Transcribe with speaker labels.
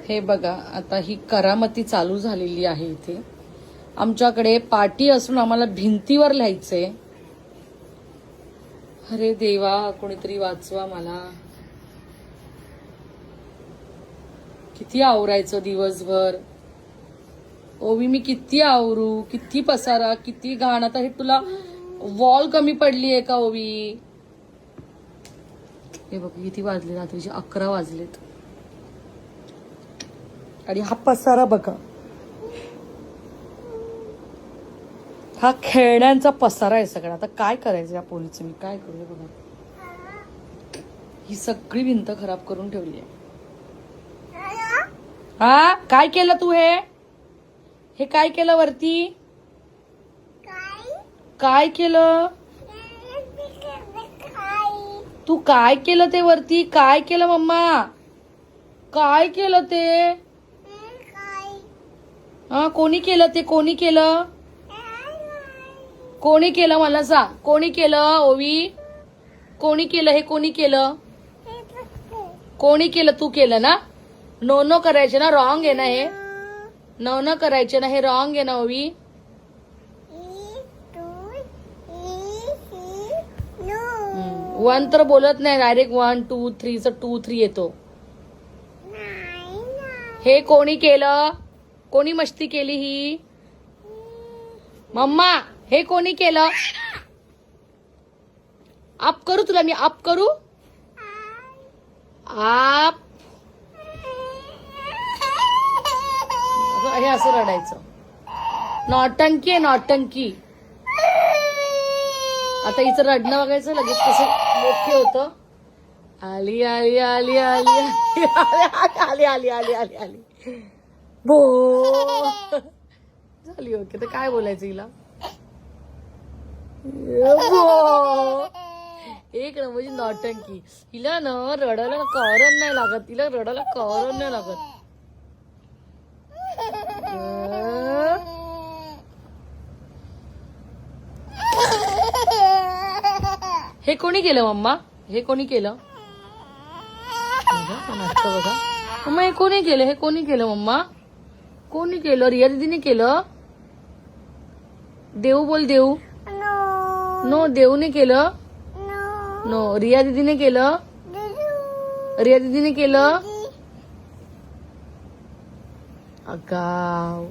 Speaker 1: हे बघा, आता ही करामती चालू झालेली आहे इथे. आमच्याकडे पाटी असून आम्हाला भिंतीवर लिहायचंय. अरे देवा, कोणीतरी वाचवा मला. किती आवरायचं दिवसभर. ओवी, मी किती आवरू, किती पसारा, किती घाण. आता हे तुला वॉल कमी पडली आहे का ओवी? हे बघ किती वाजले, रात्रीचे 11 वाजलेत. आणि हा पसारा बघा, हा खेळण्यांचा पसारा आहे सगळा. आता काय करायचं या पोलीचं, मी काय करू? बघा, ही सगळी भिंत खराब करून ठेवली आहे. हा, काय केलं तू? हे काय केलं वरती? काय केलं तू? काय केलं ते वरती? काय केलं मम्मा? काय केलं ते? हा, कोणी केलं ते? कोणी केलं? कोणी केलं मला सांग. कोणी केलं ओवी? कोणी केलं हे? कोणी केलं? कोणी केलं? तू केलं ना? नो नो करायचे ना, रॉंग आहे ना हे. नो नो करायचे ना, हे रॉंग आहे ना ओवी. वन तर बोलत नाही, डायरेक्ट 1 2 3 2 3 येतो. हे कोणी केलं? कोणी मस्ती केली ही? मम्मा, हे कोणी केलं? आप करू तुला मी? आप करू? आप हे असं रडायचं. नौटंकी आहे, नौटंकी. आता हिचं रडणं बघायचं, लगेच कसं मोठे होतं. आली आली आली आली आली आली आली आली आली बो झाली. ओके, तर काय बोलायचं हिला? एक म्हणजे नौटंकी. हिला ना रडायला कारण नाही लागत, तिला रडायला कारण नाही लागत. हे कोणी केलं मम्मा? हे कोणी केलं? बघा मम्मा, हे कोणी केलं? हे कोणी केलं मम्मा? कोणी केलं? रिया दीदीने केलं? देऊ बोल, देऊ. नो, देऊने केलं. नो, रिया दीदीने केलं. रिया दीदीने केलं. अगाव.